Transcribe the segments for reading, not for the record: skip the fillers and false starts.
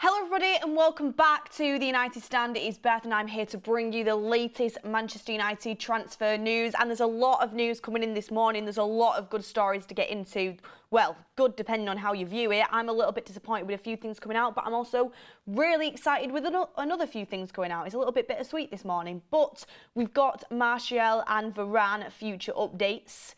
Hello everybody and welcome back to the United Stand. It is Beth and I'm here to bring you the latest Manchester United transfer news, and there's a lot of news coming in this morning. There's a lot of good stories to get into. Well, good depending on how you view it. I'm a little bit disappointed with a few things coming out, but I'm also really excited with another few things going out. It's a little bit bittersweet this morning, but we've got Martial and Varane future updates.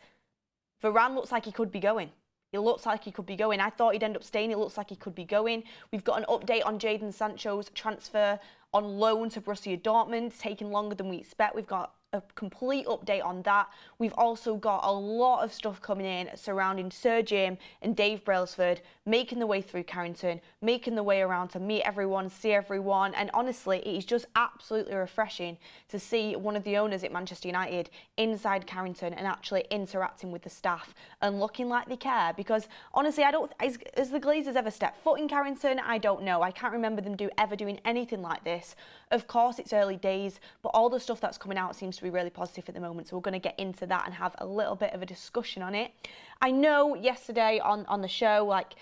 Varane looks like he could be going. It looks like he could be going. I thought he'd end up staying. It looks like he could be going. We've got an update on Jadon Sancho's transfer on loan to Borussia Dortmund. It's taking longer than we expect. We've got a complete update on that. We've also got a lot of stuff coming in surrounding Sir Jim and Dave Brailsford making the way through Carrington, making the way around to meet everyone, see everyone. And honestly, it is just absolutely refreshing to see one of the owners at Manchester United inside Carrington and actually interacting with the staff and looking like they care. Because honestly, I don't, as the Glazers ever stepped foot in Carrington, I don't know. I can't remember them ever doing anything like this. Of course, it's early days, but all the stuff that's coming out seems to be really positive at the moment. So we're going to get into that and have a little bit of a discussion on it. I know yesterday on the show, like,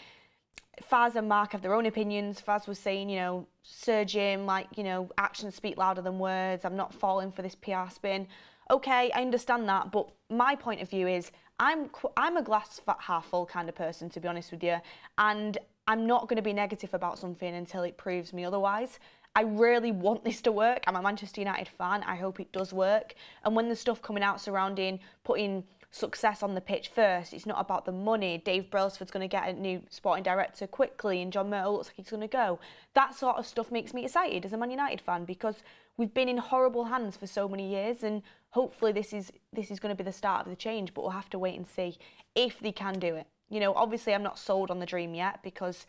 Faz and Mark have their own opinions. Faz was saying, you know, Sir Jim, like, you know, actions speak louder than words. I'm not falling for this PR spin. Okay, I understand that, but my point of view is I'm a glass half full kind of person, to be honest with you, and I'm not going to be negative about something until it proves me otherwise. I really want this to work. I'm a Manchester United fan. I hope it does work. And when there's stuff coming out surrounding putting success on the pitch first, it's not about the money. Dave Brailsford's going to get a new sporting director quickly and John Murtough looks like he's going to go. That sort of stuff makes me excited as a Man United fan, because we've been in horrible hands for so many years, and hopefully this is going to be the start of the change, but we'll have to wait and see if they can do it. You know, obviously I'm not sold on the dream yet, because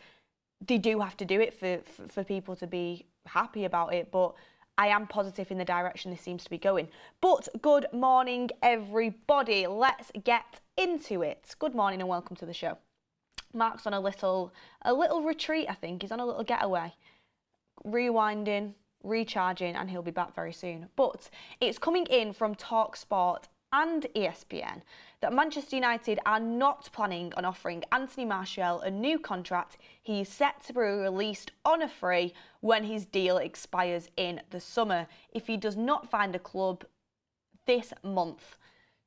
they do have to do it for people to be happy about it, but I am positive in the direction this seems to be going. But good morning, everybody. Let's get into it. Good morning and welcome to the show. Mark's on a little retreat, I think. He's on a little getaway, rewinding, recharging, and he'll be back very soon. But it's coming in from TalkSport and ESPN that Manchester United are not planning on offering Anthony Martial a new contract. He is set to be released on a free when his deal expires in the summer, if he does not find a club this month.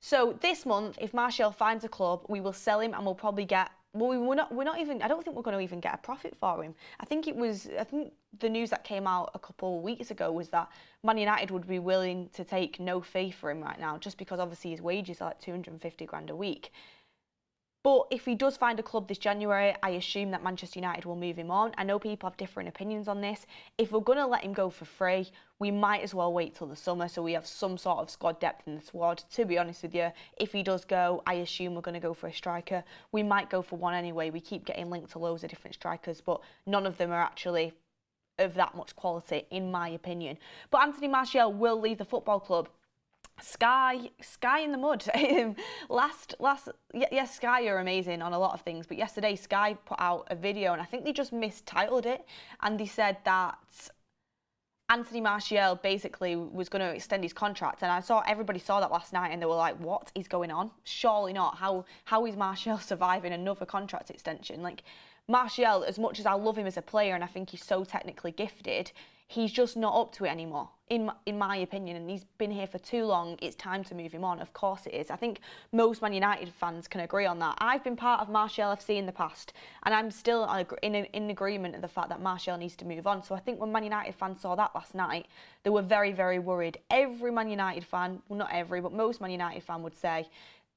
So this month, if Martial finds a club, we will sell him and we'll probably get, well, we're not even, I don't think we're going to even get a profit for him. I think the news that came out a couple of weeks ago was that Man United would be willing to take no fee for him right now, just because obviously his wages are like 250 grand a week. But if he does find a club this January, I assume that Manchester United will move him on. I know people have different opinions on this. If we're going to let him go for free, we might as well wait till the summer so we have some sort of squad depth in the squad. To be honest with you, if he does go, I assume we're going to go for a striker. We might go for one anyway. We keep getting linked to loads of different strikers, but none of them are actually of that much quality, in my opinion. But Anthony Martial will leave the football club. Sky in the mud. Yes, Sky are amazing on a lot of things, but yesterday Sky put out a video and I think they just mistitled it, and they said that Anthony Martial basically was going to extend his contract, and I saw everybody saw that last night and they were like, what is going on? Surely not. How is Martial surviving another contract extension? Like, Martial, as much as I love him as a player and I think he's so technically gifted, he's just not up to it anymore, in my opinion, and he's been here for too long. It's time to move him on. Of course it is. I think most Man United fans can agree on that. I've been part of Martial FC in the past, and I'm still in agreement of the fact that Martial needs to move on. So I think when Man United fans saw that last night, they were very, very worried. Every Man United fan, well, not every, but most Man United fan would say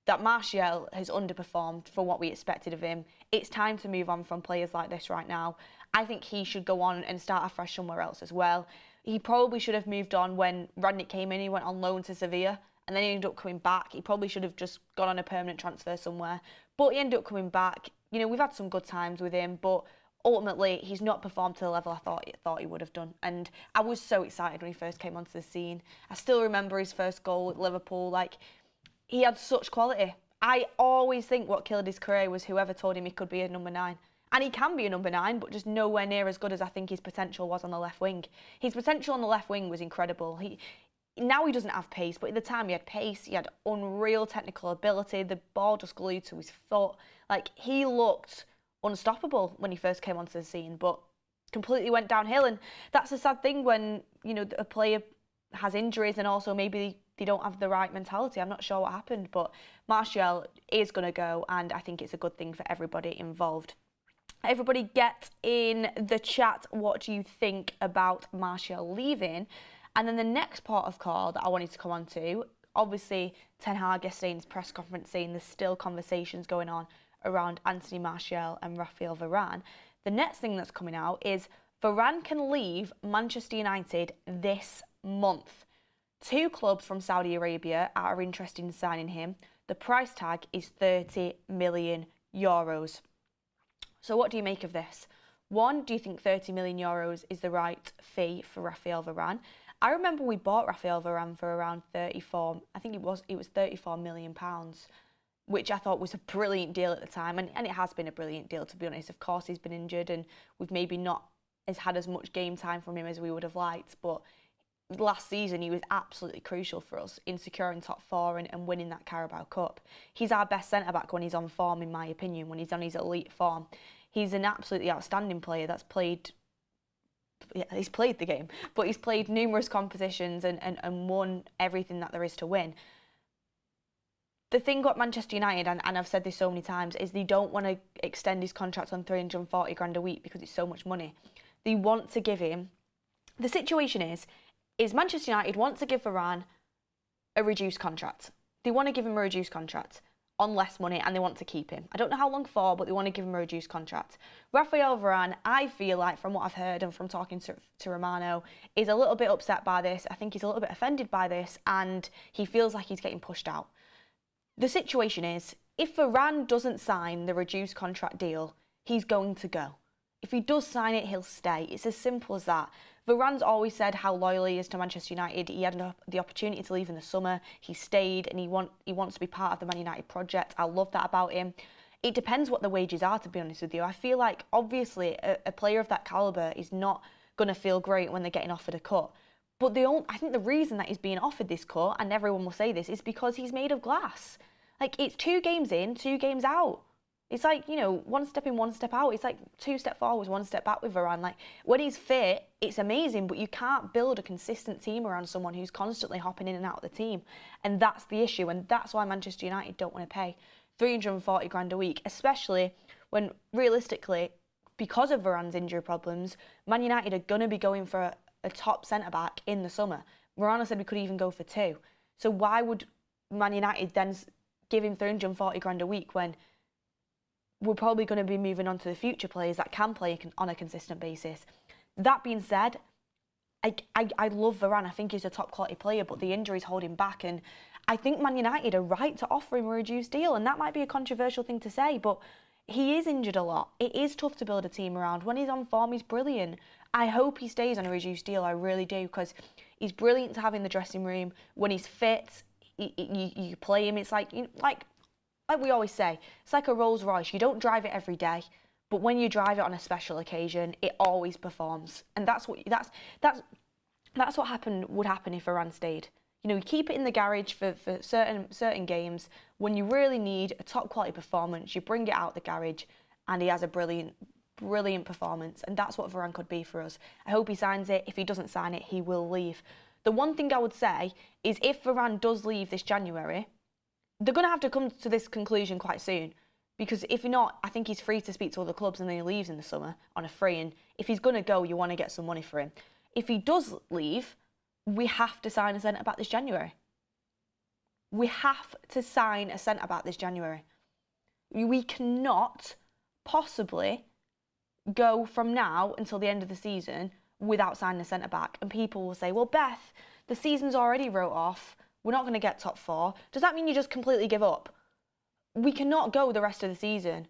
that Martial has underperformed for what we expected of him. It's time to move on from players like this right now. I think he should go on and start afresh somewhere else as well. He probably should have moved on when Rangnick came in. He went on loan to Sevilla and then he ended up coming back. He probably should have just gone on a permanent transfer somewhere. But he ended up coming back. You know, we've had some good times with him, but ultimately he's not performed to the level I thought he would have done. And I was so excited when he first came onto the scene. I still remember his first goal at Liverpool. Like, he had such quality. I always think what killed his career was whoever told him he could be a number 9. And he can be a number 9, but just nowhere near as good as I think his potential was on the left wing. His potential on the left wing was incredible. Now he doesn't have pace, but at the time he had pace, he had unreal technical ability, the ball just glued to his foot. Like, he looked unstoppable when he first came onto the scene, but completely went downhill. And that's a sad thing when, you know, a player has injuries and also maybe they don't have the right mentality. I'm not sure what happened, but Martial is going to go, and I think it's a good thing for everybody involved. Everybody get in the chat, what do you think about Martial leaving? And then the next part of call that I wanted to come on to, obviously Ten Hag yesterday in his press conference saying there's still conversations going on around Anthony Martial and Raphael Varane. The next thing that's coming out is Varane can leave Manchester United this month. 2 clubs from Saudi Arabia are interested in signing him. The price tag is 30 million euros. So what do you make of this? 1, do you think 30 million euros is the right fee for Raphael Varane? I remember we bought Raphael Varane for around 34, I think it was 34 million pounds, which I thought was a brilliant deal at the time, and it has been a brilliant deal, to be honest. Of course, he's been injured and we've maybe not had as much game time from him as we would have liked, but last season he was absolutely crucial for us in securing top 4 and winning that Carabao Cup. He's our best centre-back when he's on form, in my opinion, when he's on his elite form. He's an absolutely outstanding player that's played, yeah, he's played the game, but he's played numerous competitions and won everything that there is to win. The thing about Manchester United, and I've said this so many times, is they don't want to extend his contract on 340 grand a week because it's so much money. They want to give him, the situation is Manchester United want to give Varane a reduced contract. They want to give him a reduced contract on less money, and they want to keep him. I don't know how long for, but they want to give him a reduced contract. Raphael Varane, I feel like, from what I've heard and from talking to Romano, is a little bit upset by this. I think he's a little bit offended by this, and he feels like he's getting pushed out. The situation is, if Varane doesn't sign the reduced contract deal, he's going to go. If he does sign it, he'll stay. It's as simple as that. Varane's always said how loyal he is to Manchester United. He had the opportunity to leave in the summer. He stayed, and he wants to be part of the Man United project. I love that about him. It depends what the wages are, to be honest with you. I feel like, obviously, a player of that calibre is not going to feel great when they're getting offered a cut. But I think the reason that he's being offered this cut, and everyone will say this, is because he's made of glass. Like, it's 2 games in, 2 games out. It's like, you know, 1 step in, 1 step out. It's like 2 steps forwards, 1 step back with Varane. Like, when he's fit, it's amazing, but you can't build a consistent team around someone who's constantly hopping in and out of the team. And that's the issue, and that's why Manchester United don't want to pay 340 grand a week, especially when, realistically, because of Varane's injury problems, Man United are going to be going for a top centre-back in the summer. Morano said we could even go for 2. So why would Man United then give him 340 grand a week when we're probably going to be moving on to the future players that can play on a consistent basis? That being said, I love Varane. I think he's a top quality player, but the injuries hold him back. And I think Man United are right to offer him a reduced deal. And that might be a controversial thing to say, but he is injured a lot. It is tough to build a team around. When he's on form, he's brilliant. I hope he stays on a reduced deal. I really do, because he's brilliant to have in the dressing room. When he's fit, you play him. It's like we always say, it's like a Rolls Royce. You don't drive it every day, but when you drive it on a special occasion, it always performs. And that's what would happen if Varane stayed. You know, you keep it in the garage for certain games. When you really need a top quality performance, you bring it out the garage, and he has a brilliant performance. And that's what Varane could be for us. I hope he signs it. If he doesn't sign it, he will leave. The one thing I would say is, if Varane does leave this January, they're going to have to come to this conclusion quite soon, because if not, I think he's free to speak to other clubs, and then he leaves in the summer on a free. And if he's going to go, you want to get some money for him. If he does leave, we have to sign a centre-back this January. We have to sign a centre-back this January. We cannot possibly go from now until the end of the season without signing a centre-back. And people will say, well, Beth, the season's already wrote off. We're not going to get top 4. Does that mean you just completely give up? We cannot go the rest of the season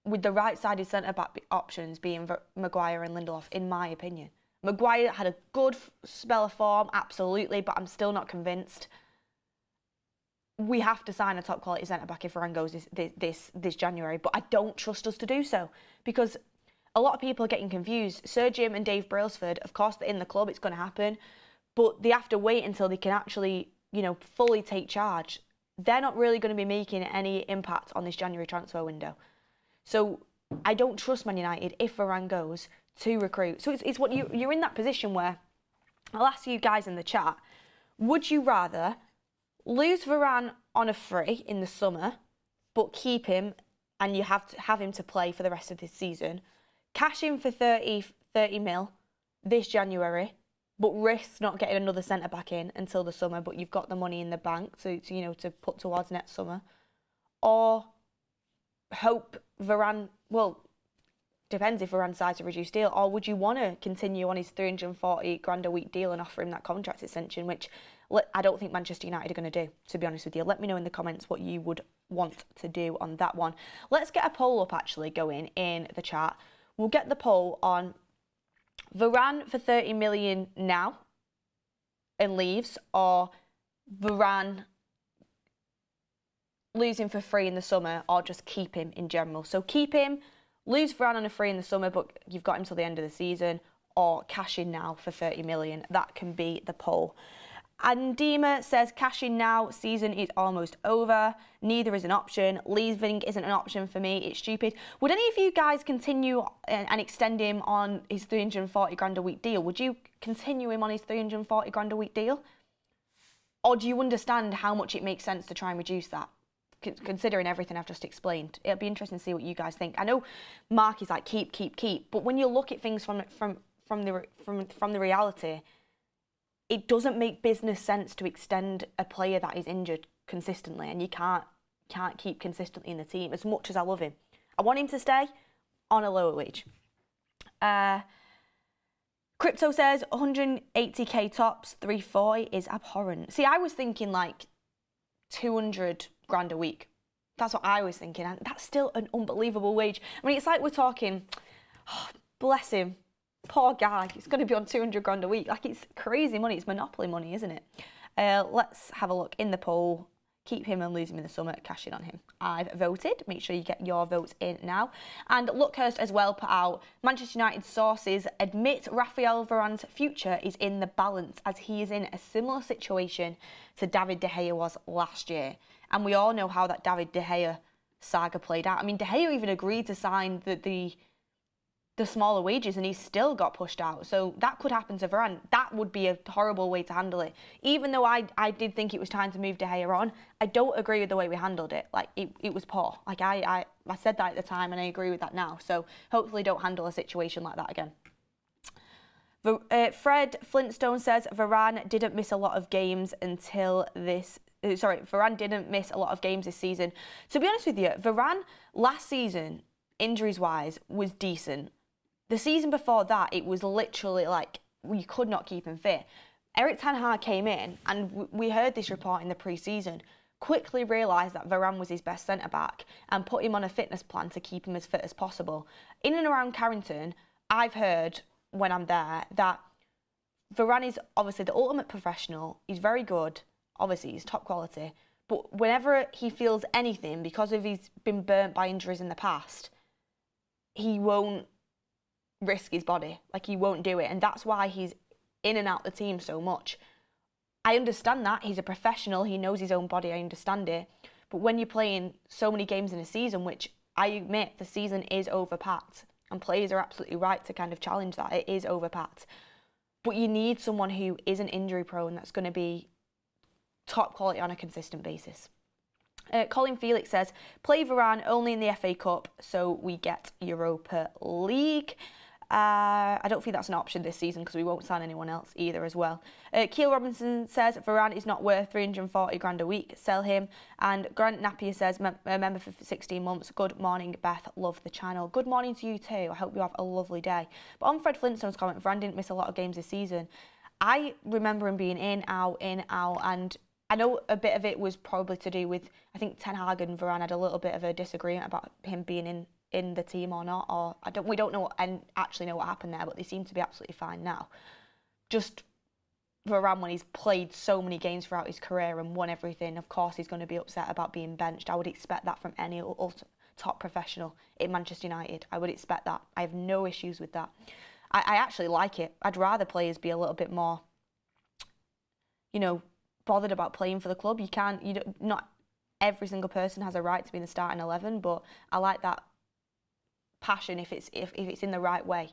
with the right-sided centre-back options being Maguire and Lindelof, in my opinion. Maguire had a good spell of form, absolutely, but I'm still not convinced. We have to sign a top-quality centre-back if Varane goes this January, but I don't trust us to do so, because a lot of people are getting confused. Sir Jim and Dave Brailsford, of course, they're in the club, it's going to happen, but they have to wait until they can actually, you know, fully take charge. They're not really going to be making any impact on this January transfer window. So I don't trust Man United, if Varane goes, to recruit. So it's what you're in that position where, I'll ask you guys in the chat, would you rather lose Varane on a free in the summer, but keep him and you have to have him to play for the rest of this season, cash in for 30 mil this January, but risk not getting another centre back in until the summer, but you've got the money in the bank to put towards next summer, or hope Varane, well, depends if Varane decides to reduce deal, or would you want to continue on his 340 grand a week deal and offer him that contract extension, which I don't think Manchester United are going to do, to be honest with you. Let me know in the comments what you would want to do on that one. Let's get a poll up actually going in the chat. We'll get the poll on Varane for 30 million now and leaves, or Varane losing for free in the summer, or just keep him in general. So keep him, lose Varane on a free in the summer, but you've got him till the end of the season, or cash in now for 30 million. That can be the poll. Andima says, cash in now, season is almost over. Neither is an option. Leaving isn't an option for me. It's stupid. Would any of you guys continue and extend him on his 340 grand a week deal? Would you continue him on his 340 grand a week deal? Or do you understand how much it makes sense to try and reduce that? Considering everything I've just explained, it'll be interesting to see what you guys think. I know Mark is like keep, but when you look at things from the reality, it doesn't make business sense to extend a player that is injured consistently, and you can't keep consistently in the team. As much as I love him, I want him to stay on a lower wage. Crypto says 180k tops, 340 is abhorrent. See, I was thinking like 200 grand a week. That's what I was thinking, and that's still an unbelievable wage. I mean, it's like we're talking, oh, bless him, poor guy, he's going to be on 200 grand a week. Like, it's crazy money. It's monopoly money, isn't it? Let's have a look in the poll. Keep him and lose him in the summer, cash in on him. I've voted. Make sure you get your votes in now. And Luckhurst as well put out, Manchester United sources admit Rafael Varane's future is in the balance, as he is in a similar situation to David De Gea was last year. And we all know how that David De Gea saga played out. I mean, De Gea even agreed to sign the smaller wages, and he still got pushed out. So that could happen to Varane. That would be a horrible way to handle it. Even though I did think it was time to move De Gea on, I don't agree with the way we handled it. Like, it was poor. Like, I said that at the time, and I agree with that now. So hopefully don't handle a situation like that again. Fred Flintstone says Varane didn't miss a lot of games until this. Varane didn't miss a lot of games this season. To be honest with you, Varane last season, injuries-wise, was decent. The season before that, it was literally like we could not keep him fit. Erik ten Hag came in, and we heard this report in the pre-season, quickly realised that Varane was his best centre-back and put him on a fitness plan to keep him as fit as possible. In and around Carrington, I've heard, when I'm there, that Varane is obviously the ultimate professional. He's very good. Obviously, he's top quality. But whenever he feels anything, because of he's been burnt by injuries in the past, he won't risk his body. Like, he won't do it. And that's why he's in and out the team so much. I understand that. He's a professional. He knows his own body. I understand it. But when you're playing so many games in a season, which I admit the season is overpacked, and players are absolutely right to kind of challenge that. It is overpacked. But you need someone who isn't injury prone, that's going to be top quality on a consistent basis. Colin Felix says, play Varane only in the FA Cup so we get Europa League. I don't think that's an option this season because we won't sign anyone else either as well. Keel Robinson says, Varane is not worth 340 grand a week. Sell him. And Grant Napier says, a member for 16 months. Good morning, Beth. Love the channel. Good morning to you too. I hope you have a lovely day. But on Fred Flintstone's comment, Varane didn't miss a lot of games this season. I remember him being in, out, and I know a bit of it was probably to do with, I think Ten Hag and Varane had a little bit of a disagreement about him being in the team or not, or we don't know and actually know what happened there, but they seem to be absolutely fine now. Just Varane, when he's played so many games throughout his career and won everything, of course he's going to be upset about being benched. I would expect that from any top professional in Manchester United. I would expect that. I have no issues with that. I actually like it. I'd rather players be a little bit more, bothered about playing for the club. Not every single person has a right to be in the starting 11, but I like that passion if it's in the right way.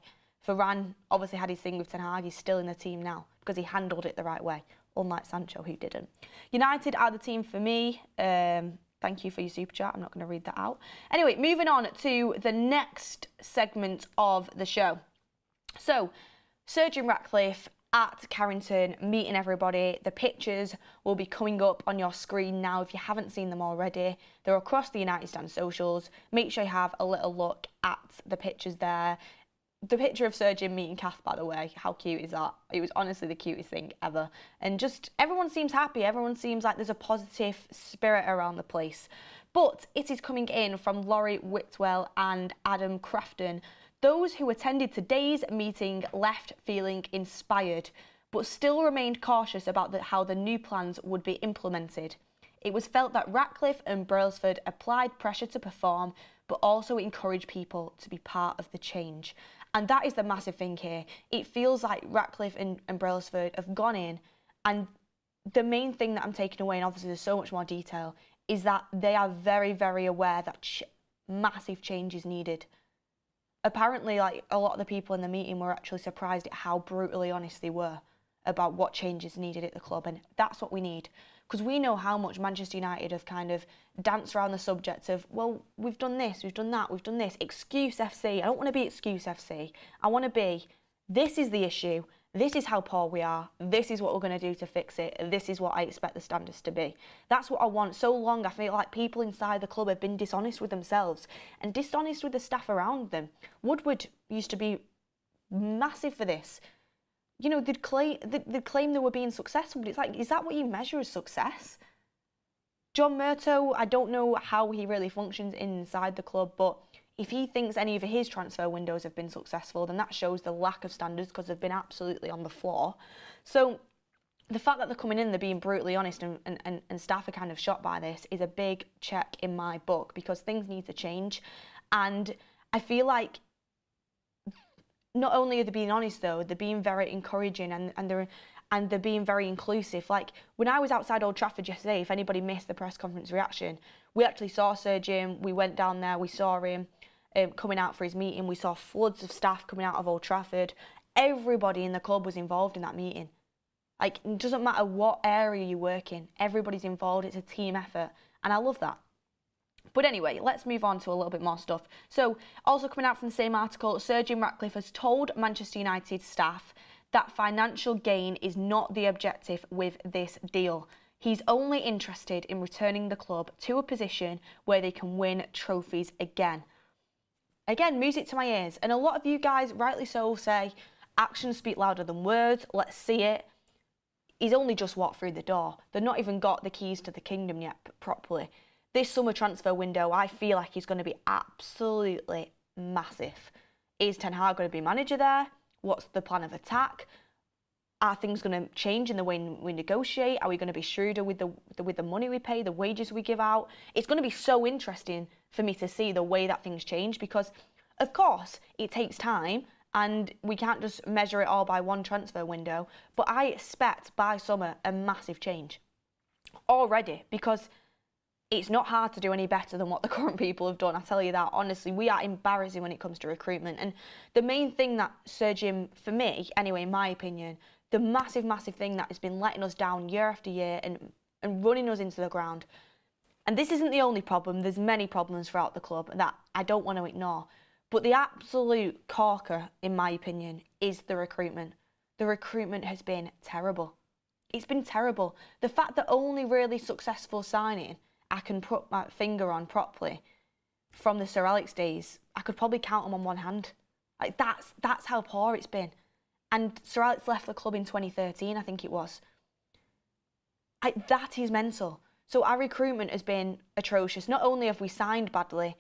Varane obviously had his thing with Ten Hag. He's still in the team now because he handled it the right way, unlike Sancho, who didn't. United are the team for me. Thank you for your super chat. I'm not going to read that out. Anyway, moving on to the next segment of the show. So, Sir Jim Ratcliffe at Carrington, meeting everybody. The pictures will be coming up on your screen now if you haven't seen them already. They're across the United Stand socials. Make sure you have a little look at the pictures there. The picture of Sir Jim meeting Kath, by the way, how cute is that? It was honestly the cutest thing ever. And just everyone seems happy. Everyone seems like there's a positive spirit around the place. But it is coming in from Laurie Whitwell and Adam Crafton. Those who attended today's meeting left feeling inspired, but still remained cautious about how the new plans would be implemented. It was felt that Ratcliffe and Brailsford applied pressure to perform, but also encouraged people to be part of the change. And that is the massive thing here. It feels like Ratcliffe and Brailsford have gone in, and the main thing that I'm taking away, and obviously there's so much more detail, is that they are very, very aware that massive change is needed. Apparently, like, a lot of the people in the meeting were actually surprised at how brutally honest they were about what changes needed at the club, and that's what we need. Because we know how much Manchester United have kind of danced around the subject of, well, we've done this, we've done that, we've done this. Excuse FC. I don't want to be excuse FC. I want to be, this is the issue, this is how poor we are, this is what we're going to do to fix it, this is what I expect the standards to be. That's what I want. So long, I feel like people inside the club have been dishonest with themselves and dishonest with the staff around them. Woodward used to be massive for this. You know, they'd claim they were being successful, but it's like, is that what you measure as success? John Murtough, I don't know how he really functions inside the club, but if he thinks any of his transfer windows have been successful, then that shows the lack of standards because they've been absolutely on the floor. So the fact that they're coming in, they're being brutally honest and staff are kind of shocked by this is a big check in my book because things need to change. And I feel like not only are they being honest though, they're being very encouraging and they're being very inclusive. Like when I was outside Old Trafford yesterday, if anybody missed the press conference reaction, we actually saw Sir Jim. We went down there, we saw him coming out for his meeting. We saw floods of staff coming out of Old Trafford. Everybody in the club was involved in that meeting. Like, it doesn't matter what area you work in, everybody's involved. It's a team effort, and I love that. But anyway, let's move on to a little bit more stuff. So, also coming out from the same article, Sir Jim Ratcliffe has told Manchester United staff that financial gain is not the objective with this deal. He's only interested in returning the club to a position where they can win trophies again. Again, music to my ears. And a lot of you guys, rightly so, say, actions speak louder than words. Let's see it. He's only just walked through the door. They've not even got the keys to the kingdom yet properly. This summer transfer window, I feel like is going to be absolutely massive. Is Ten Hag going to be manager there? What's the plan of attack? Are things going to change in the way we negotiate? Are we going to be shrewder with the money we pay, the wages we give out? It's going to be so interesting for me to see the way that things change because, of course, it takes time and we can't just measure it all by one transfer window. But I expect by summer a massive change already because it's not hard to do any better than what the current people have done. I tell you that, honestly, we are embarrassing when it comes to recruitment. And the main thing that Sir Jim, for me, anyway, in my opinion, the massive, massive thing that has been letting us down year after year and running us into the ground. And this isn't the only problem. There's many problems throughout the club that I don't want to ignore. But the absolute corker, in my opinion, is the recruitment. The recruitment has been terrible. It's been terrible. The fact that only really successful signing I can put my finger on properly from the Sir Alex days, I could probably count them on one hand. Like that's how poor it's been. And Sir Alex left the club in 2013, I think it was. That is mental. So our recruitment has been atrocious. Not only have we signed badly,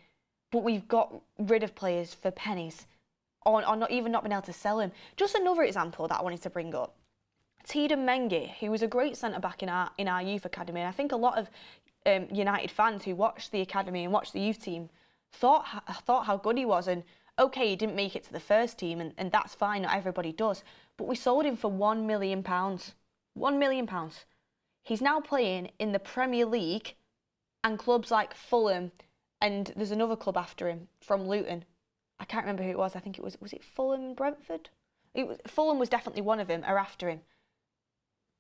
but we've got rid of players for pennies, or not even not been able to sell them. Just another example that I wanted to bring up. Tiedemann Mengi, who was a great centre-back in our youth academy, and I think a lot of United fans who watched the academy and watched the youth team thought how good he was. And okay, he didn't make it to the first team, and that's fine, not everybody does. But we sold him for £1 million. £1 million. He's now playing in the Premier League and clubs like Fulham, and there's another club after him from Luton. I can't remember who it was. I think it was it Fulham, Brentford? Fulham was definitely one of them, are after him.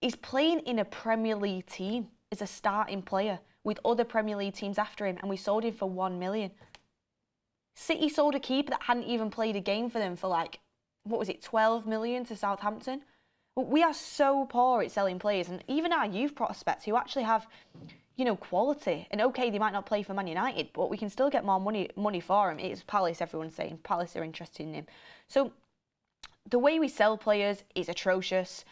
He's playing in a Premier League team as a starting player with other Premier League teams after him, and we sold him for 1 million. City sold a keeper that hadn't even played a game for them for like, 12 million to Southampton? We are so poor at selling players, and even our youth prospects who actually have, quality. And okay, they might not play for Man United, but we can still get more money for him. It's Palace, everyone's saying. Palace are interested in him. So the way we sell players is atrocious.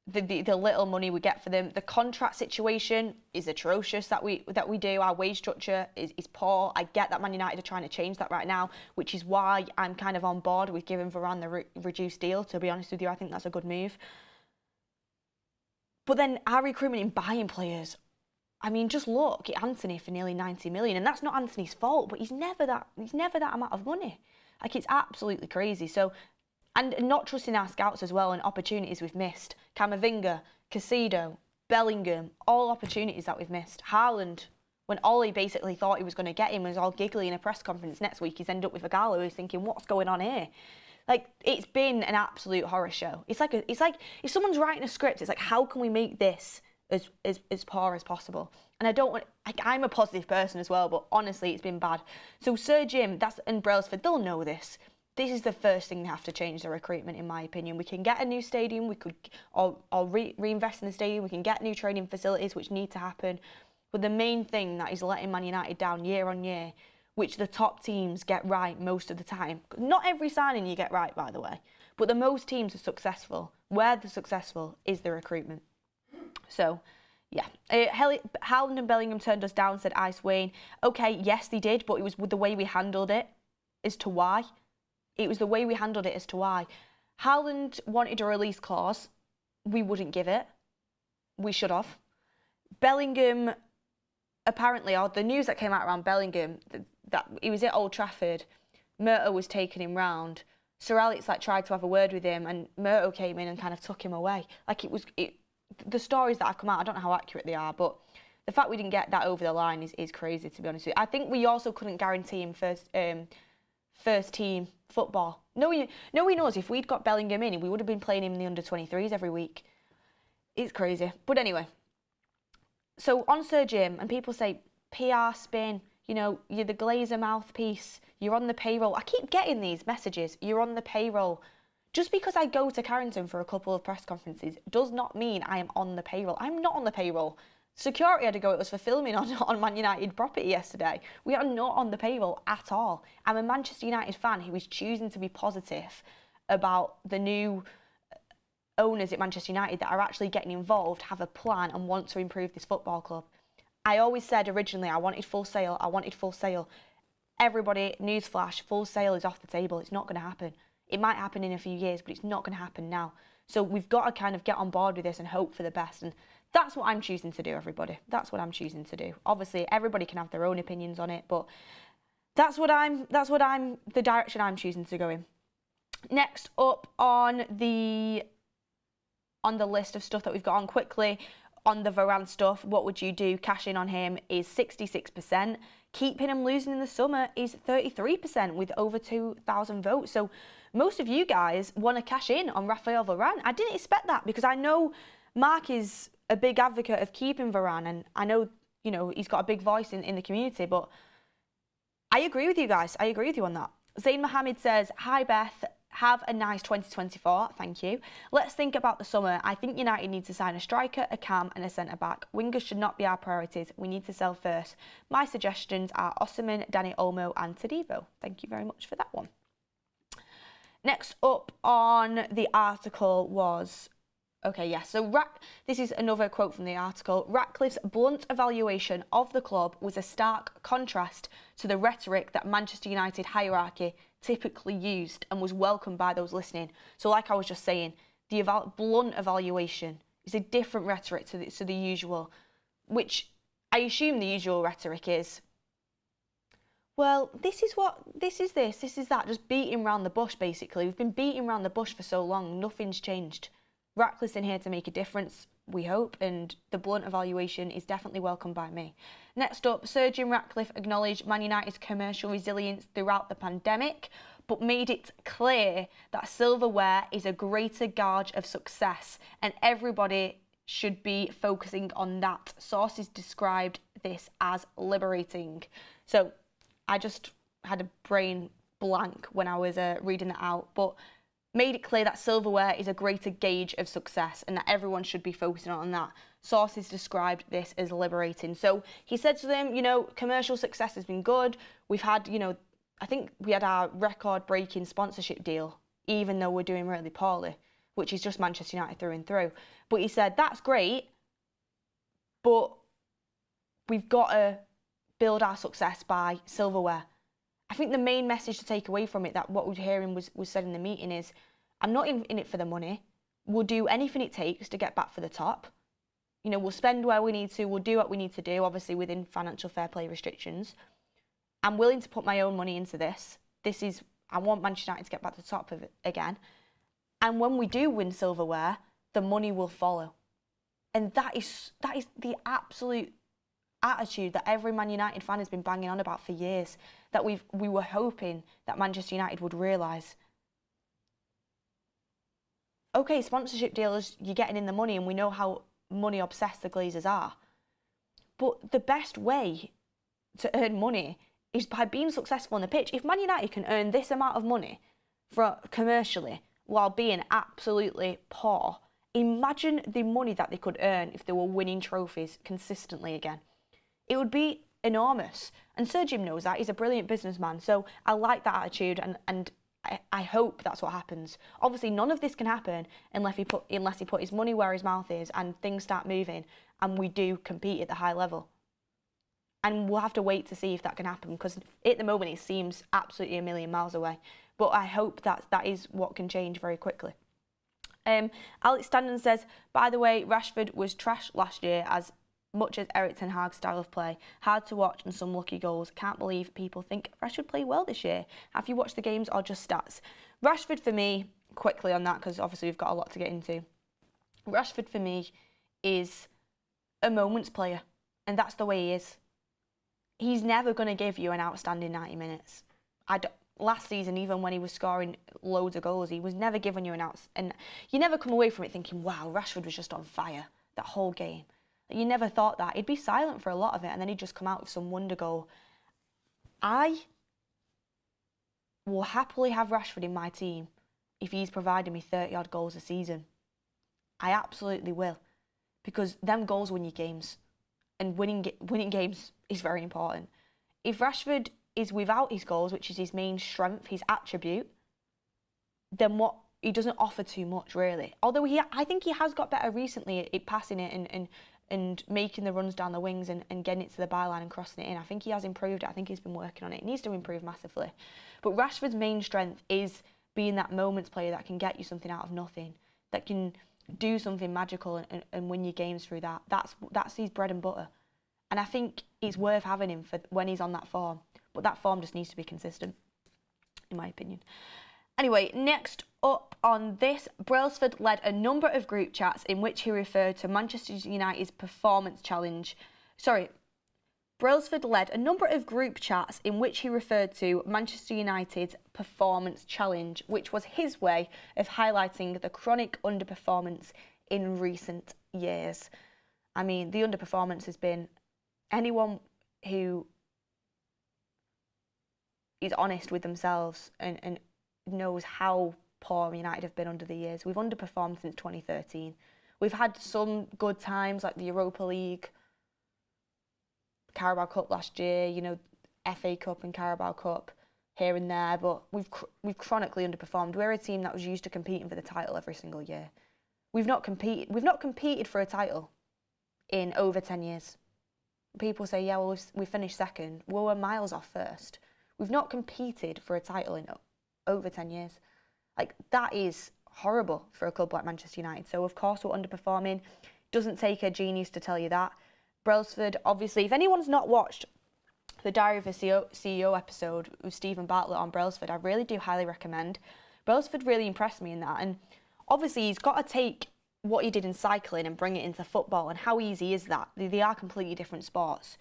The little money we get for them, the contract situation is atrocious that we do. Our wage structure is poor. I get that Man United are trying to change that right now, which is why I'm kind of on board with giving Varane the reduced deal. To be honest with you, I think that's a good move. But then our recruitment in buying players, I mean, just look at Anthony for nearly 90 million, and that's not Anthony's fault, but he's never that amount of money. Like, it's absolutely crazy. So. And not trusting our scouts as well and opportunities we've missed. Camavinga, Caicedo, Bellingham, all opportunities that we've missed. Haaland, when Ollie basically thought he was going to get him, was all giggly in a press conference next week. He's ended up with a Gallo who's thinking, what's going on here? Like, it's been an absolute horror show. It's like if someone's writing a script, it's like, how can we make this as poor as possible? And I don't want, I'm a positive person as well, but honestly, it's been bad. So Sir Jim, and Brailsford, they'll know this. This is the first thing they have to change, the recruitment, in my opinion. We can get a new stadium, we could reinvest in the stadium, we can get new training facilities, which need to happen. But the main thing that is letting Man United down year on year, which the top teams get right most of the time. Not every signing you get right, by the way, but the most teams are successful. Where they're successful is the recruitment. So, yeah. Haaland and Bellingham turned us down, said Ice Wayne. Okay, yes, they did, but it was with the way we handled it as to why. It was the way we handled it as to why. Haaland wanted a release clause. We wouldn't give it. We should have. Bellingham, apparently, or the news that came out around Bellingham, that he was at Old Trafford, Murto was taking him round. Sir Alex tried to have a word with him, and Murto came in and kind of took him away. The stories that have come out, I don't know how accurate they are, but the fact we didn't get that over the line is crazy, to be honest with you. I think we also couldn't guarantee him first team football. No, he knows if we'd got Bellingham in, we would have been playing him in the under-23s every week. It's crazy. But anyway, so on Sir Jim, and people say, PR spin, you're the Glazer mouthpiece, you're on the payroll. I keep getting these messages, you're on the payroll. Just because I go to Carrington for a couple of press conferences does not mean I am on the payroll. I'm not on the payroll. Security had to go at us for filming on Man United property yesterday. We are not on the payroll at all. I'm a Manchester United fan who is choosing to be positive about the new owners at Manchester United that are actually getting involved, have a plan and want to improve this football club. I always said originally I wanted full sale. Everybody, newsflash, full sale is off the table. It's not going to happen. It might happen in a few years, but it's not going to happen now. So we've got to kind of get on board with this and hope for the best. And that's what I'm choosing to do, everybody. That's what I'm choosing to do. Obviously, everybody can have their own opinions on it, but that's the direction I'm choosing to go in. Next up on the list of stuff that we've got on quickly, on the Varane stuff, what would you do? Cash in on him is 66%. Keeping him losing in the summer is 33% with over 2,000 votes. So most of you guys want to cash in on Raphael Varane. I didn't expect that because I know Mark is a big advocate of keeping Varane, and I know, he's got a big voice in the community, but I agree with you guys. I agree with you on that. Zayn Mohammed says, hi Beth, have a nice 2024, thank you. Let's think about the summer. I think United needs to sign a striker, a cam and a centre-back. Wingers should not be our priorities. We need to sell first. My suggestions are Osimhen, Dani Olmo and Todibo. Thank you very much for that one. Next up on the article was... Okay, yes, so this is another quote from the article. Ratcliffe's blunt evaluation of the club was a stark contrast to the rhetoric that Manchester United hierarchy typically used and was welcomed by those listening. So like I was just saying, the blunt evaluation is a different rhetoric to the usual, which I assume the usual rhetoric is, well, this is that, just beating around the bush, basically. We've been beating around the bush for so long, nothing's changed. Ratcliffe's in here to make a difference, we hope, and the blunt evaluation is definitely welcomed by me. Next up, Sir Jim Ratcliffe acknowledged Man United's commercial resilience throughout the pandemic, but made it clear that silverware is a greater gauge of success and everybody should be focusing on that. Sources described this as liberating. So I just had a brain blank when I was reading that out, but made it clear that silverware is a greater gauge of success and that everyone should be focusing on that. Sources described this as liberating. So he said to them, commercial success has been good. We've had, I think we had our record-breaking sponsorship deal, even though we're doing really poorly, which is just Manchester United through and through. But he said, that's great, but we've got to build our success by silverware. I think the main message to take away from it, that what we're hearing was said in the meeting, is I'm not in it for the money. We'll do anything it takes to get back for the top. We'll spend where we need to. We'll do what we need to do, obviously within financial fair play restrictions. I'm willing to put my own money into this. I want Manchester United to get back to the top of it again. And when we do win silverware, the money will follow. And that is the absolute attitude that every Man United fan has been banging on about for years, that we were hoping that Manchester United would realise. Okay, sponsorship deals, you're getting in the money, and we know how money obsessed the Glazers are. But the best way to earn money is by being successful on the pitch. If Man United can earn this amount of money commercially while being absolutely poor, imagine the money that they could earn if they were winning trophies consistently again. It would be enormous. And Sir Jim knows that. He's a brilliant businessman. So I like that attitude, and I hope that's what happens. Obviously, none of this can happen unless he put his money where his mouth is and things start moving and we do compete at the high level. And we'll have to wait to see if that can happen, because at the moment it seems absolutely a million miles away. But I hope that is what can change very quickly. Alex Standen says, by the way, Rashford was trash last year as much as Erik ten Hag's style of play. Hard to watch and some lucky goals. Can't believe people think Rashford played well this year. Have you watched the games or just stats? Rashford for me, quickly on that, because obviously we've got a lot to get into. Rashford for me is a moments player, and that's the way he is. He's never going to give you an outstanding 90 minutes. Last season, even when he was scoring loads of goals, he was never giving you and you never come away from it thinking, wow, Rashford was just on fire that whole game. You never thought that. He'd be silent for a lot of it, and then he'd just come out with some wonder goal. I will happily have Rashford in my team if he's providing me 30-odd goals a season. I absolutely will, because them goals win you games, and winning games is very important. If Rashford is without his goals, which is his main strength, his attribute, then he doesn't offer too much, really. Although I think he has got better recently at passing it and making the runs down the wings and getting it to the byline and crossing it in. I think he has improved it. I think he's been working on it. He needs to improve massively. But Rashford's main strength is being that moments player that can get you something out of nothing, that can do something magical and win your games through that. That's his bread and butter. And I think it's worth having him for when he's on that form. But that form just needs to be consistent, in my opinion. Anyway, next up on this, Brailsford led a number of group chats in which he referred to Manchester United's performance challenge. Brailsford led a number of group chats in which he referred to Manchester United's performance challenge, which was his way of highlighting the chronic underperformance in recent years. I mean, the underperformance has been anyone who is honest with themselves and knows how poor United have been under the years. We've underperformed since 2013. We've had some good times like the Europa League, Carabao Cup last year, FA Cup and Carabao Cup here and there, but we've chronically underperformed. We're a team that was used to competing for the title every single year. We've not competed for a title in over 10 years. People say, yeah, well, we finished second. Well, we're miles off first. We've not competed for a title in over 10 years. That is horrible for a club like Manchester United. So, of course, we're underperforming. Doesn't take a genius to tell you that. Brailsford, obviously, if anyone's not watched the Diary of a CEO episode with Stephen Bartlett on Brailsford, I really do highly recommend. Brailsford really impressed me in that. And obviously, he's got to take what he did in cycling and bring it into football. And how easy is that? They are completely different sports.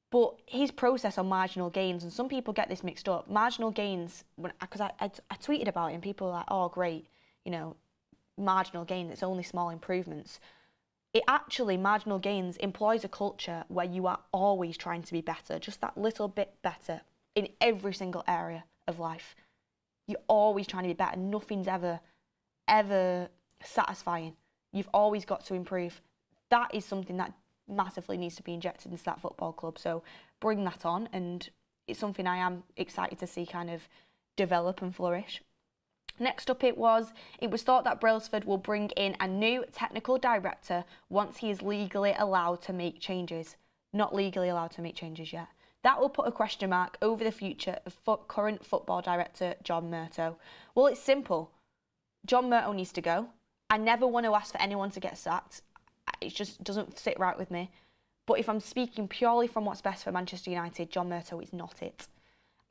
But his process on marginal gains, and some people get this mixed up, marginal gains, because I tweeted about it and people were like, oh, great, you know, marginal gain, it's only small improvements. It actually, marginal gains employs a culture where you are always trying to be better, just that little bit better in every single area of life. You're always trying to be better. Nothing's ever satisfying. You've always got to improve. That is something that massively needs to be injected into that football club. So bring that on, and it's something I am excited to see kind of develop and flourish. Next up, it was thought that Brailsford will bring in a new technical director once he is legally allowed to make changes. Not legally allowed to make changes yet. That will put a question mark over the future of current football director John Murtough. Well, it's simple. John Murtough needs to go. I never want to ask for anyone to get sacked. It just doesn't sit right with me. But if I'm speaking purely from what's best for Manchester United, John Murtough is not it.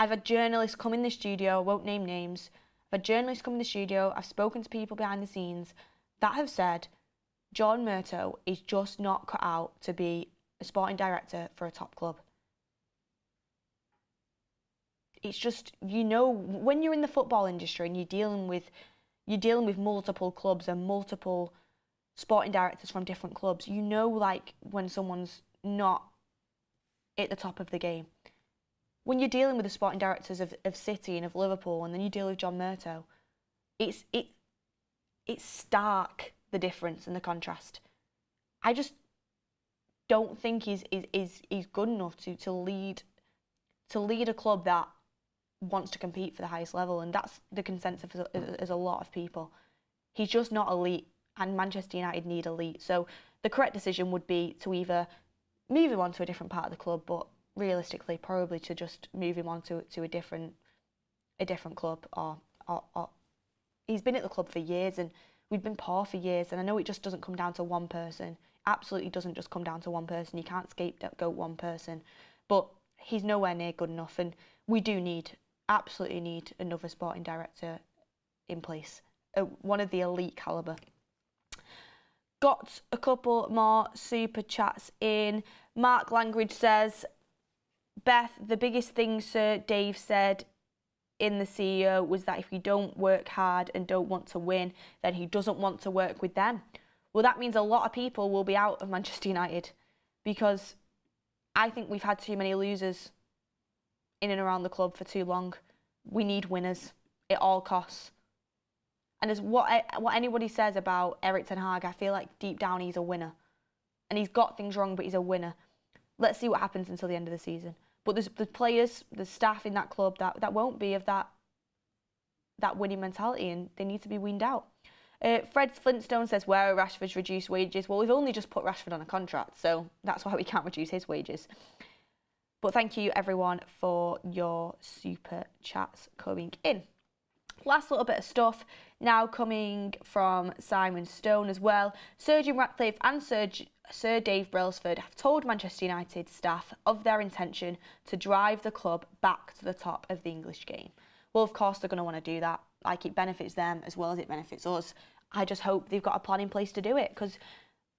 I've had journalists come in the studio, I won't name names. I've had journalists come in the studio, I've spoken to people behind the scenes that have said John Murtough is just not cut out to be a sporting director for a top club. It's just, you know, when you're in the football industry and you're dealing with multiple clubs and multiple sporting directors from different clubs, you know, like when someone's not at the top of the game. When you're dealing with the sporting directors of City and of Liverpool, and then you deal with John Murtough, it's stark, the difference and the contrast. I just don't think he's good enough to lead a club that wants to compete for the highest level, and that's the consensus as a lot of people. He's just not elite, and Manchester United need elite. So the correct decision would be to either move him on to a different part of the club, but realistically probably to just move him on to a different club, or he's been at the club for years and we've been poor for years, and I know it just doesn't come down to one person. Absolutely doesn't just come down to one person. You can't scapegoat one person, but he's nowhere near good enough, and we do absolutely need another sporting director in place, one of the elite calibre. Got a couple more super chats in. Mark Langridge says, Beth, the biggest thing Sir Dave said in the CEO was that if you don't work hard and don't want to win, then he doesn't want to work with them. Well, that means a lot of people will be out of Manchester United, because I think we've had too many losers in and around the club for too long. We need winners at all costs. And as what anybody says about Erik ten Hag, I feel like deep down he's a winner. And he's got things wrong, but he's a winner. Let's see what happens until the end of the season. But there's the players, the staff in that club that won't be of that winning mentality, and they need to be weaned out. Fred Flintstone says, where are Rashford's reduced wages? Well, we've only just put Rashford on a contract, so that's why we can't reduce his wages. But thank you, everyone, for your super chats coming in. Last little bit of stuff now coming from Simon Stone as well. Sir Jim Ratcliffe and Sir Dave Brailsford have told Manchester United staff of their intention to drive the club back to the top of the English game. Well, of course they're going to want to do that. Like, it benefits them as well as it benefits us. I just hope they've got a plan in place to do it, because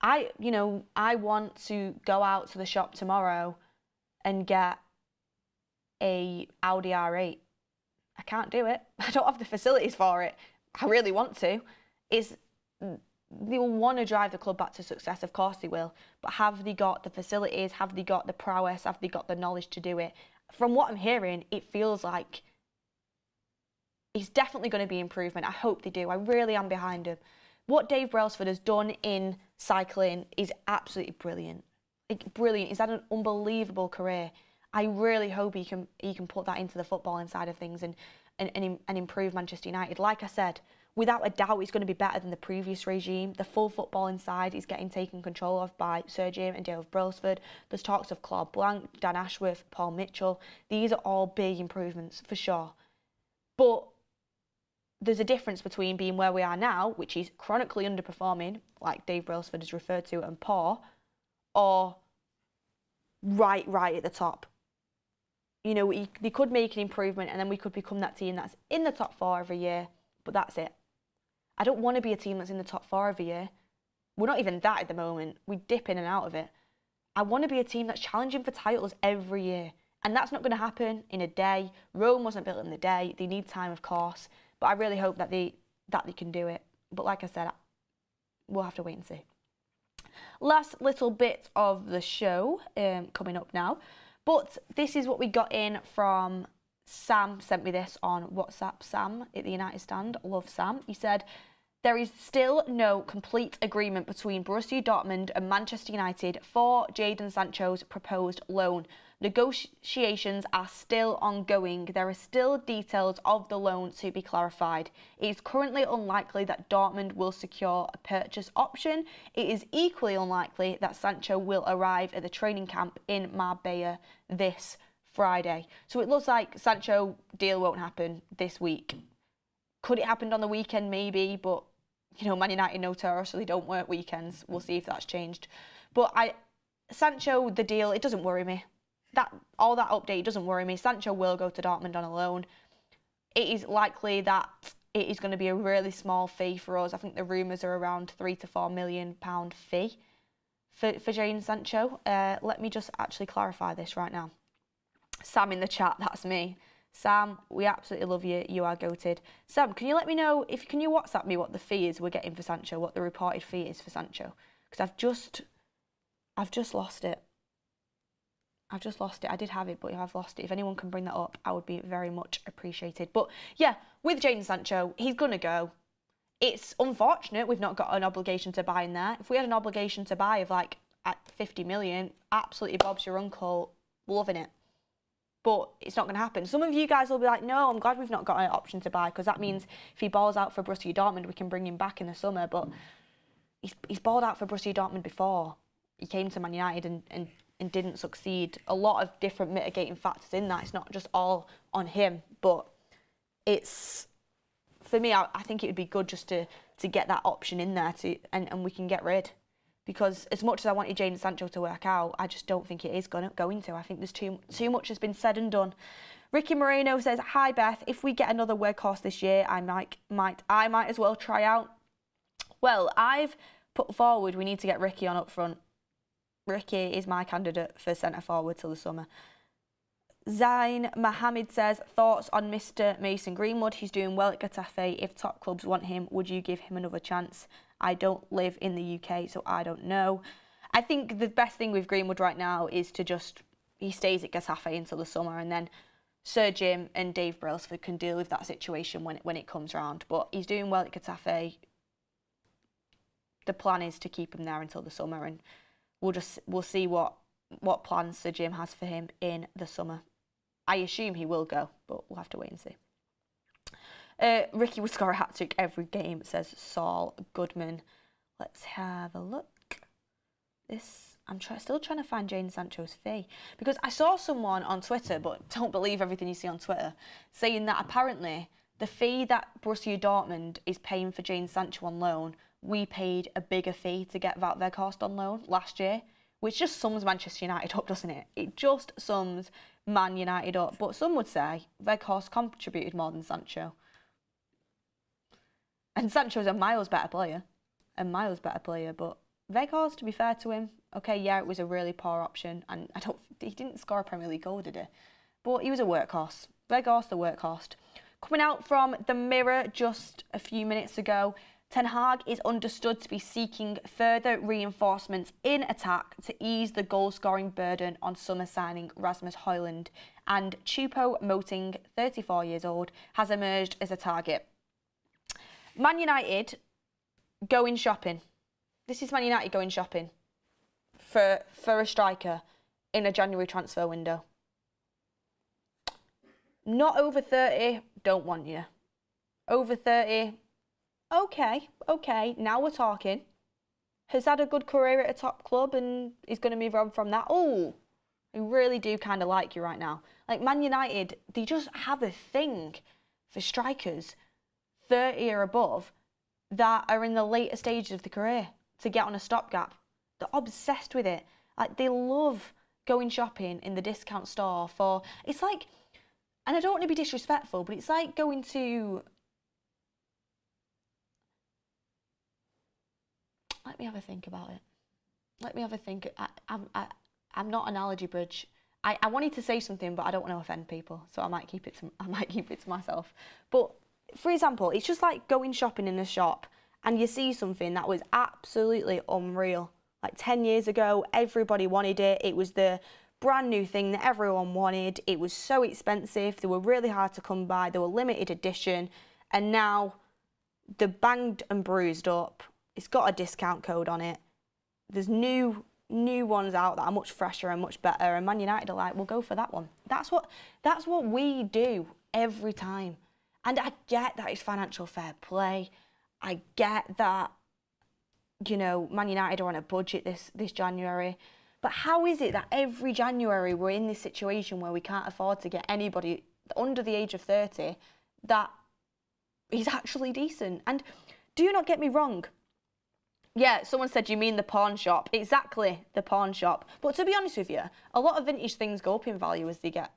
I want to go out to the shop tomorrow and get a Audi R8. I can't do it. I don't have the facilities for it. I really want to. They will want to drive the club back to success, of course they will. But have they got the facilities? Have they got the prowess? Have they got the knowledge to do it? From what I'm hearing, it feels like it's definitely going to be improvement. I hope they do. I really am behind him. What Dave Brailsford has done in cycling is absolutely brilliant. Brilliant. He's had an unbelievable career. I really hope he can put that into the footballing side of things and improve Manchester United. Like I said, without a doubt, it's going to be better than the previous regime. The full footballing side is getting taken control of by Sir Jim and Dave Brailsford. There's talks of Claude Blanc, Dan Ashworth, Paul Mitchell. These are all big improvements for sure. But there's a difference between being where we are now, which is chronically underperforming, like Dave Brailsford has referred to, and poor, or right at the top. You know, they could make an improvement and then we could become that team that's in the top 4 every year, but that's it. I don't want to be a team that's in the top 4 every year. We're not even that at the moment. We dip in and out of it. I want to be a team that's challenging for titles every year. And that's not going to happen in a day. Rome wasn't built in a day. They need time, of course. But I really hope that they can do it. But like I said, we'll have to wait and see. Last little bit of the show coming up now. But this is what we got in from Sam. Sent me this on WhatsApp. Sam at the United Stand. Love Sam. He said, there is still no complete agreement between Borussia Dortmund and Manchester United for Jadon Sancho's proposed loan. Negotiations are still ongoing. There are still details of the loan to be clarified. It is currently unlikely that Dortmund will secure a purchase option. It is equally unlikely that Sancho will arrive at the training camp in Marbella this Friday. So it looks like Sancho deal won't happen this week. Could it happen on the weekend? Maybe, but you know, Man United notoriously don't work weekends. We'll see if that's changed. But Sancho, the deal, it doesn't worry me. That update doesn't worry me. Sancho will go to Dortmund on a loan. It is likely that it is going to be a really small fee for us. I think the rumours are around £3 to £4 million fee for Jadon Sancho. Let me just actually clarify this right now. Sam in the chat, that's me. Sam, we absolutely love you. You are goated. Sam, can you let me know, can you WhatsApp me what the fee is we're getting for Sancho, what the reported fee is for Sancho? Because I've just lost it. I've just lost it. I did have it, but I've lost it. If anyone can bring that up, I would be very much appreciated. But yeah, with Jadon Sancho, he's going to go. It's unfortunate we've not got an obligation to buy in there. If we had an obligation to buy of like at 50 million, absolutely Bob's your uncle, loving it. But it's not going to happen. Some of you guys will be like, no, I'm glad we've not got an option to buy, because that means if he balls out for Borussia Dortmund, we can bring him back in the summer. But he's balled out for Borussia Dortmund before. He came to Man United and didn't succeed. A lot of different mitigating factors in that. It's not just all on him, but it's, for me, I think it would be good just to get that option in there and we can get rid. Because as much as I wanted Jadon Sancho to work out, I just don't think it is going to. I think there's too much has been said and done. Ricky Moreno says, hi Beth, if we get another workhorse this year, I might as well try out. Well, I've put forward we need to get Ricky on up front. Ricky is my candidate for centre forward till the summer. Zain Mohammed says, thoughts on Mr. Mason Greenwood? He's doing well at Getafe. If top clubs want him, would you give him another chance? I don't live in the UK, so I don't know. I think the best thing with Greenwood right now is he stays at Getafe until the summer, and then Sir Jim and Dave Brailsford can deal with that situation when it comes round. But he's doing well at Getafe. The plan is to keep him there until the summer, and we'll see what plans Sir Jim has for him in the summer. I assume he will go, but we'll have to wait and see. Ricky would score a hat-trick every game, says Saul Goodman. Let's have a look. I'm still trying to find Jadon Sancho's fee, because I saw someone on Twitter, but don't believe everything you see on Twitter, saying that apparently the fee that Borussia Dortmund is paying for Jadon Sancho on loan, we paid a bigger fee to get Wout Weghorst on loan last year, which just sums Manchester United up, doesn't it? It just sums Man United up. But some would say Weghorst contributed more than Sancho. And Sancho's a miles better player. But Weghorst, to be fair to him, okay, yeah, it was a really poor option. And he didn't score a Premier League goal, did he? But he was a workhorse. Weghorst, the workhorse. Coming out from the Mirror just a few minutes ago, Ten Hag is understood to be seeking further reinforcements in attack to ease the goal-scoring burden on summer signing Rasmus Højlund, and Choupo-Moting, 34 years old, has emerged as a target. Man United going shopping. This is Man United going shopping for a striker in a January transfer window. Not over 30, don't want you. Over 30... Okay, now we're talking. Has had a good career at a top club and is going to move on from that. Oh, I really do kind of like you right now. Like Man United, they just have a thing for strikers 30 or above that are in the later stages of the career to get on a stopgap. They're obsessed with it. Like they love going shopping in the discount store for, it's like, and I don't want to be disrespectful, but it's like going to, let me have a think about it. Let me have a think. I'm not analogy bridge. I wanted to say something, but I don't want to offend people, so I might keep it to myself. But for example, it's just like going shopping in a shop and you see something that was absolutely unreal. Like 10 years ago, everybody wanted it. It was the brand new thing that everyone wanted. It was so expensive. They were really hard to come by. They were limited edition. And now they're banged and bruised up. It's got a discount code on it. There's new ones out that are much fresher and much better. And Man United are like, we'll go for that one. That's what we do every time. And I get that it's financial fair play. I get that, you know, Man United are on a budget this January. But how is it that every January we're in this situation where we can't afford to get anybody under the age of 30 that is actually decent? And do not get me wrong. Yeah, someone said, you mean the pawn shop? Exactly, the pawn shop. But to be honest with you, a lot of vintage things go up in value as they get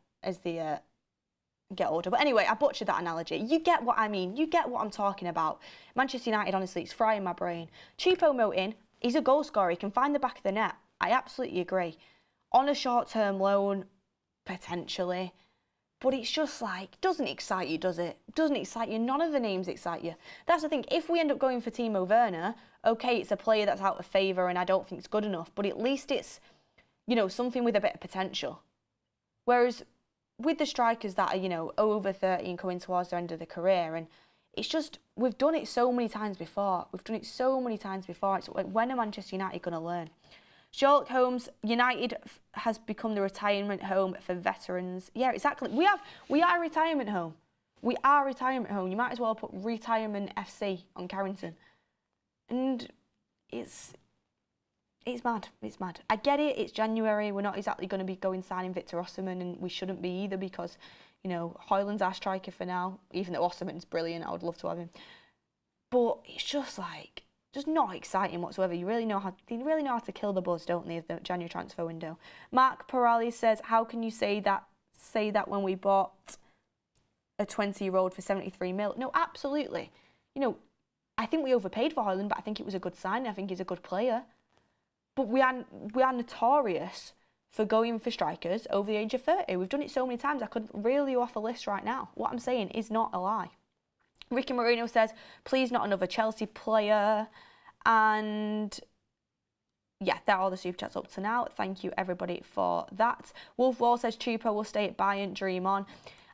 older. But anyway, I butchered that analogy. You get what I mean. You get what I'm talking about. Manchester United, honestly, it's frying my brain. Choupo-Moting, he's a goal scorer. He can find the back of the net. I absolutely agree. On a short-term loan, potentially. But it's just like, doesn't excite you, does it? Doesn't excite you. None of the names excite you. That's the thing. If we end up going for Timo Werner, okay, it's a player that's out of favour and I don't think it's good enough. But at least it's, you know, something with a bit of potential. Whereas with the strikers that are, you know, over 30 and coming towards the end of their career, and it's just, we've done it so many times before. It's when are Manchester United going to learn? Sherlock Holmes, United has become the retirement home for veterans. Yeah, exactly. We are a retirement home. We are a retirement home. You might as well put Retirement FC on Carrington. And it's mad. It's mad. I get it. It's January. We're not exactly going to be going signing Victor Osimhen, and we shouldn't be either because, you know, Højlund's our striker for now. Even though Osimhen's brilliant, I would love to have him. But it's just like, just not exciting whatsoever. They really know how to kill the buzz, don't they, of the January transfer window. Mark Perales says, how can you say that when we bought a 20-year-old for 73 mil? No, absolutely. You know, I think we overpaid for Højlund, but I think it was a good sign. I think he's a good player. But we are notorious for going for strikers over the age of 30. We've done it so many times. I could reel you off a list right now. What I'm saying is not a lie. Ricky Moreno says, please not another Chelsea player. And yeah, they're all the super chats up to now. Thank you everybody for that. Wolf Wall says Choupo will stay at Bayern, dream on.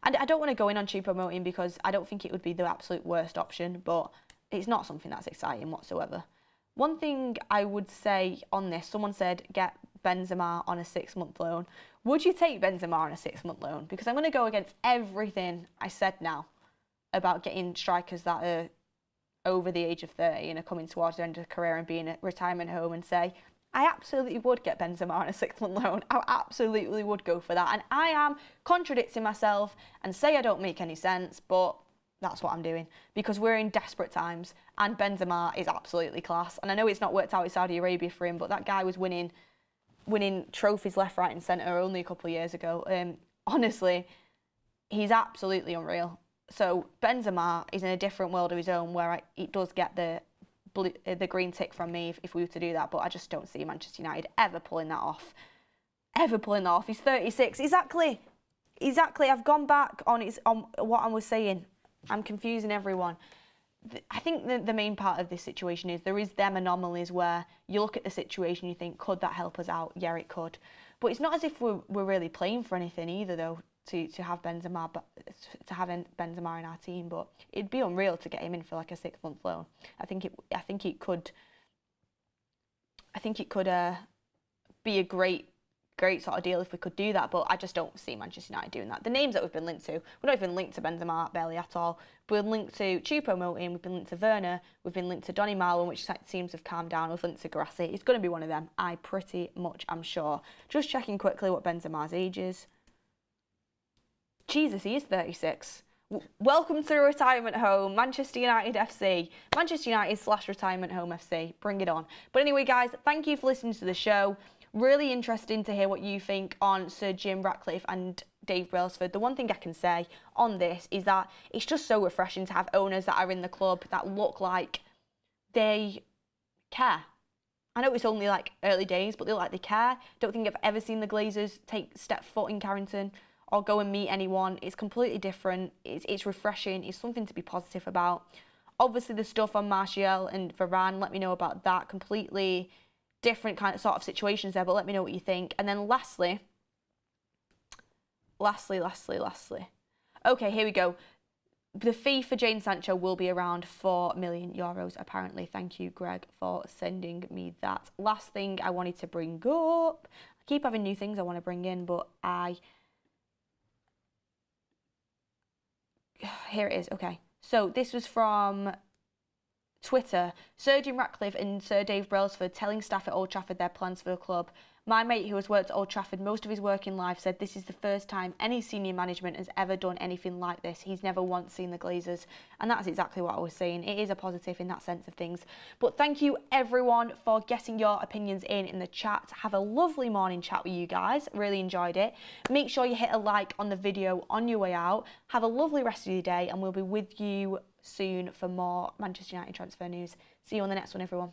And I don't want to go in on Choupo-Moting because I don't think it would be the absolute worst option, but it's not something that's exciting whatsoever. One thing I would say on this, someone said get Benzema on a 6-month loan. Would you take Benzema on a 6-month loan? Because I'm going to go against everything I said now about getting strikers that are over the age of 30 and are coming towards the end of their career and being at retirement home and say, I absolutely would get Benzema on a 6-month loan. I absolutely would go for that. And I am contradicting myself and say I don't make any sense, but that's what I'm doing because we're in desperate times and Benzema is absolutely class. And I know it's not worked out in Saudi Arabia for him, but that guy was winning trophies left, right and centre only a couple of years ago. Honestly, he's absolutely unreal. So Benzema is in a different world of his own where it does get the green tick from me if we were to do that, but I just don't see Manchester United ever pulling that off. He's 36. Exactly. I've gone back on what I was saying. I'm confusing everyone. I think the main part of this situation is there is them anomalies where you look at the situation, you think, could that help us out? Yeah, it could. But it's not as if we're really playing for anything either, though, to have Benzema, but to have Benzema in our team. But it'd be unreal to get him in for like a 6-month loan. I think it could be a great sort of deal if we could do that, but I just don't see Manchester United doing that. The names that we've been linked to, we're not even linked to Benzema barely at all. We're linked to Choupo-Moting, we've been linked to Werner, we've been linked to Donny Marlon, which seems to have calmed down. We've linked to Garassi. It's going to be one of them, I pretty much am sure. Just checking quickly what Benzema's age is. Jesus, he is 36. Welcome to the retirement home, Manchester United FC. Manchester United / retirement home FC. Bring it on. But anyway, guys, thank you for listening to the show. Really interesting to hear what you think on Sir Jim Ratcliffe and Dave Brailsford. The one thing I can say on this is that it's just so refreshing to have owners that are in the club that look like they care. I know it's only like early days, but they look like they care. Don't think I've ever seen the Glazers take step foot in Carrington or go and meet anyone. It's completely different. It's refreshing. It's something to be positive about. Obviously, the stuff on Martial and Varane, let me know about that. Completely different kind of sort of situations there, but let me know what you think. And then lastly. Okay, here we go. The fee for Jadon Sancho will be around €4 million, apparently. Thank you, Greg, for sending me that. Last thing I wanted to bring up. I keep having new things I want to bring in, but here it is. Okay. So this was from Twitter. Sir Jim Ratcliffe and Sir Dave Brailsford telling staff at Old Trafford their plans for the club. My mate, who has worked at Old Trafford most of his working life, said this is the first time any senior management has ever done anything like this. He's never once seen the Glazers. And that's exactly what I was saying. It is a positive in that sense of things. But thank you, everyone, for getting your opinions in the chat. Have a lovely morning chat with you guys. Really enjoyed it. Make sure you hit a like on the video on your way out. Have a lovely rest of your day, and we'll be with you soon for more Manchester United transfer news. See you on the next one, everyone.